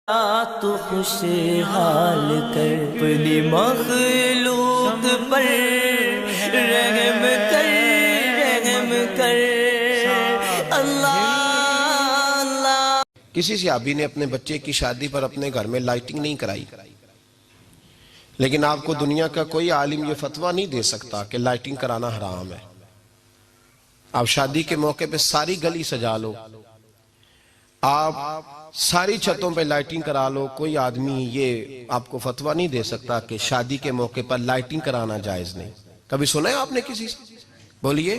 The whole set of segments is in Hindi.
तो खुशहाल कर अपनी मखलूक पर रहम कर, रहम कर अल्लाह अल्लाह। किसी सहाबी ने अपने बच्चे की शादी पर अपने घर में लाइटिंग नहीं कराई, लेकिन आपको दुनिया का कोई आलिम ये फतवा नहीं दे सकता कि लाइटिंग कराना हराम है। आप शादी के मौके पे सारी गली सजा लो, आप सारी छतों पे लाइटिंग करा लो, कोई आदमी ये आपको फतवा नहीं दे सकता कि शादी के मौके पर लाइटिंग कराना जायज नहीं। कभी सुना है आपने किसी से? बोलिए,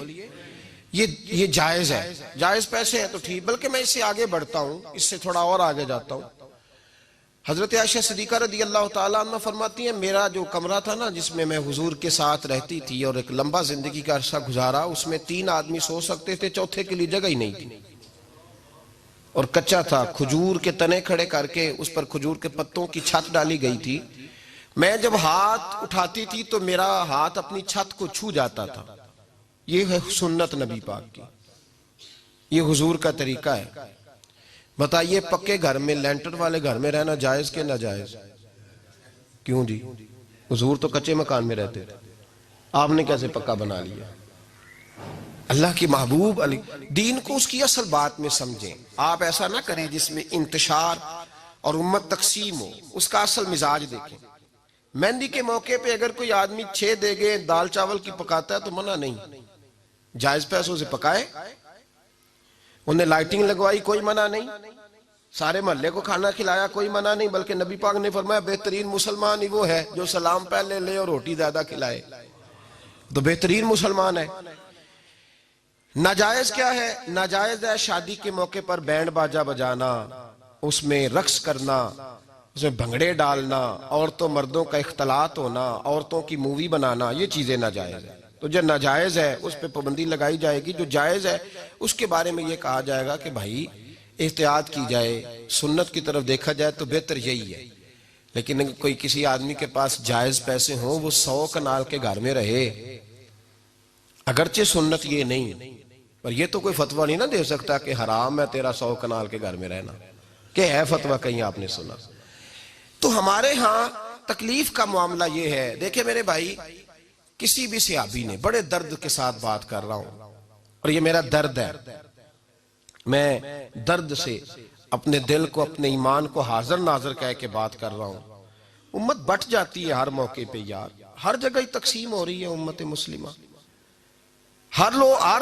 ये जायज है। जायज पैसे हैं तो ठीक, बल्कि मैं इससे आगे बढ़ता हूं, इससे थोड़ा और आगे जाता हूं। हजरत आयशा सिद्दीका रज़ी अल्लाह ताला अन्हा फरमाती है, मेरा जो कमरा था ना जिसमें मैं हुजूर के साथ रहती थी और एक लंबा जिंदगी का अरसा गुजारा, उसमें 3 आदमी सो सकते थे, चौथे के लिए जगह ही नहीं थी और कच्चा था। खजूर के तने खड़े करके उस पर खजूर के पत्तों की छत डाली गई थी। मैं जब हाथ उठाती थी तो मेरा हाथ अपनी छत को छू जाता था। ये है सुन्नत नबी पाक की, ये हुजूर का तरीका है। बताइए, पक्के घर में, लेंटर वाले घर में रहना जायज के ना जायज? क्यों जी? हुजूर तो कच्चे मकान में रहते थे, आपने कैसे पक्का बना लिया? अल्लाह की महबूब अली दीन को उसकी असल बात में समझें। आप ऐसा ना करें जिसमें इंतशार और उम्मत तकसीम हो। उसका असल मिजाज देखें। मेहंदी के मौके पे अगर कोई आदमी 6 देगे दाल चावल की पकाता है तो मना नहीं, जायज पैसों से पकाए। उन्हें लाइटिंग लगवाई, कोई मना नहीं। सारे मोहल्ले को खाना खिलाया, कोई मना नहीं। बल्कि नबी पाक ने फरमाया, बेहतरीन मुसलमान ही वो है जो सलाम पहले ले और रोटी ज्यादा खिलाए, तो बेहतरीन मुसलमान है। नाजायज क्या है? नाजायज है शादी के मौके पर बैंड बाजा बजाना, उसमें रक्स करना, उसमें भंगड़े डालना, औरतों मर्दों का इख्तलात होना, औरतों की मूवी बनाना, ये चीजें नाजायज है। तो जो नाजायज है उस पर पाबंदी लगाई जाएगी, जो जायज है उसके बारे में ये कहा जाएगा कि भाई एहतियात की जाए, सुन्नत की तरफ देखा जाए तो बेहतर यही है। लेकिन कोई किसी आदमी के पास जायज पैसे हों, वो 100 कनाल के घर में रहे, अगरचे सुन्नत ये नहीं, पर ये तो कोई फतवा नहीं ना दे सकता कि हराम है तेरा 100 कनाल के घर में रहना। क्या है फतवा कहीं आपने सुना? तो हमारे यहाँ तकलीफ का मामला ये है। देखे मेरे भाई, किसी भी सहाबी ने, बड़े दर्द के साथ बात कर रहा हूं और ये मेरा दर्द है, मैं दर्द से अपने दिल को, अपने ईमान को हाजिर नाजिर कह के बात कर रहा हूं। उम्मत बट जाती है हर मौके पे यार, हर जगह ही तकसीम हो रही है उम्मत मुस्लिमा। हर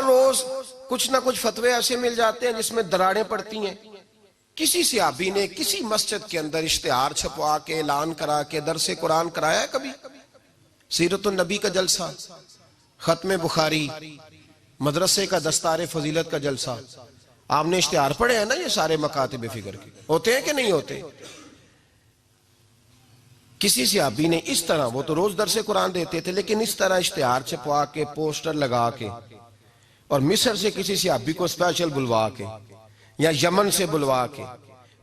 रोज कुछ ना कुछ फतवे ऐसे मिल जाते हैं जिसमें दरारें पड़ती हैं। किसी सहाबी ने किसी मस्जिद के अंदर इश्तिहार छपवा के, ऐलान करा के दरसे कुरान कराया है कभी? सीरतुन नबी का जलसा, खत्म बुखारी, मदरसे का दस्तारे फजीलत का जलसा, आपने इश्तिहार पढ़े हैं ना? ये सारे मकातिब फिक्र के होते हैं कि नहीं होते? किसी सहाबी ने इस तरह, वो तो रोज दरसे कुरान देते थे, लेकिन इस तरह इश्तिहार छपवा के, पोस्टर लगा के, और मिस्र से किसी सहाबी को स्पेशल बुलवा के या यमन से बुलवा के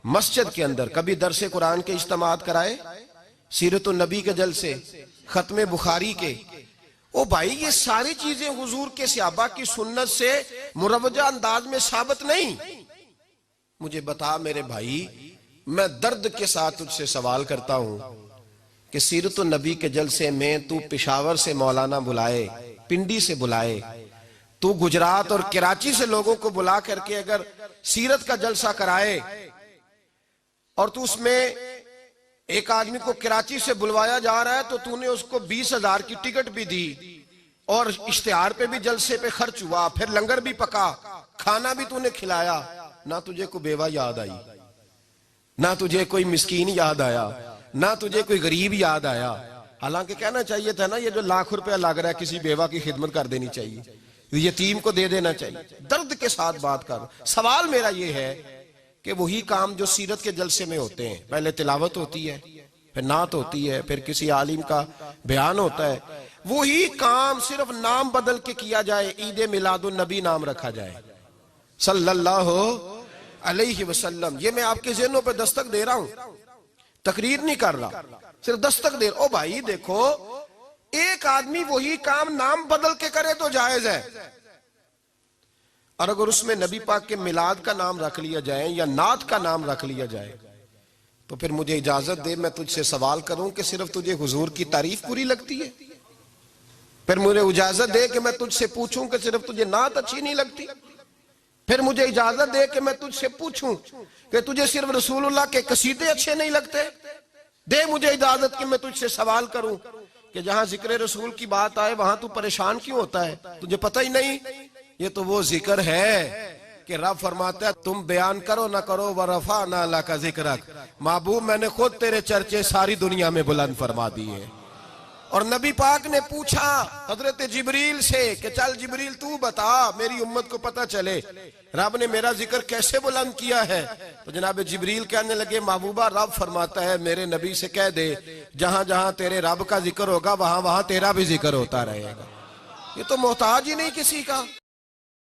मस्जिद के अंदर कभी दरसे कुरान के इज्तिमात कराए, सीरतुन नबी के जलसे, खत्म बुखारी के? ओ भाई, ये सारी चीजें हुजूर के सहाबा की सुन्नत से मुरवजा अंदाज में साबित नहीं। मुझे बता मेरे भाई, मैं दर्द के साथ तुझसे सवाल करता हूं कि सीरतुन नबी के जलसे में तू पेशावर से मौलाना बुलाए, पिंडी से बुलाए, तू गुजरात और कराची से लोगों को बुला करके अगर सीरत का जलसा कराए और तू उसमें एक आदमी को कराची से बुलवाया जा रहा है तो तूने उसको 20,000 की टिकट भी दी और इश्तिहार पे भी जलसे पे खर्च हुआ, फिर लंगर भी पका, खाना भी तूने खिलाया, ना तुझे कोई बेवा याद आई, ना तुझे कोई मिस्कीन याद आया, ना तुझे कोई गरीब याद आया? हालांकि कहना चाहिए था ना, ये जो लाख रुपया लग रहा है किसी बेवा की खिदमत कर देनी चाहिए, यतीम को दे देना चाहिए। दर्द के साथ बात कर। सवाल मेरा ये है कि वही काम जो सीरत के जलसे में होते हैं, पहले तिलावत होती है, फिर नात होती है, फिर किसी आलिम का बयान होता है, वही काम सिर्फ नाम बदल के किया जाए, ईद मिलादुन नबी नाम रखा जाए, सल्लल्लाहु अलैहि वसल्लम। ये मैं आपके ज़हनों पे दस्तक दे रहा हूं, तकरीर नहीं कर रहा, सिर्फ दस्तक दे रहा। ओ भाई देखो, एक आदमी वही काम नाम बदल के करे तो जायज है, और अगर उसमें नबी पाक के मिलाद का नाम रख लिया जाए या नात का नाम रख लिया जाए तो फिर मुझे इजाजत दे मैं तुझसे सवाल करूं कि सिर्फ तुझे हुजूर की तारीफ पूरी लगती है? फिर मुझे इजाजत दे कि मैं तुझसे पूछूं कि सिर्फ तुझे नात अच्छी नहीं लगती? फिर मुझे इजाजत दे कि मैं तुझसे पूछूं कि तुझे सिर्फ रसूलुल्लाह के कसीदे अच्छे नहीं लगते? दे मुझे इजाजत कि मैं तुझसे सवाल करूं कि जहां जिक्र रसूल की बात आए वहां तू परेशान क्यों होता है? तुझे पता ही नहीं ये तो वो जिक्र है कि रब फरमाता है तुम बयान करो ना करो व रफा ना ला का जिक्र। महबूब मैंने खुद तेरे चर्चे सारी दुनिया में बुलंद फरमा दिए। और नबी पाक ने पूछा हजरत जिब्रील से कि चल जिब्रील तू बता मेरी उम्मत को पता चले रब ने मेरा जिक्र कैसे बुलंद किया है। तो जनाब जिब्रील कहने लगे महबूबा रब फरमाता है मेरे नबी से कह दे जहां जहां तेरे रब का जिक्र होगा वहां वहां तेरा भी जिक्र होता रहेगा। ये तो मोहताज ही नहीं किसी का।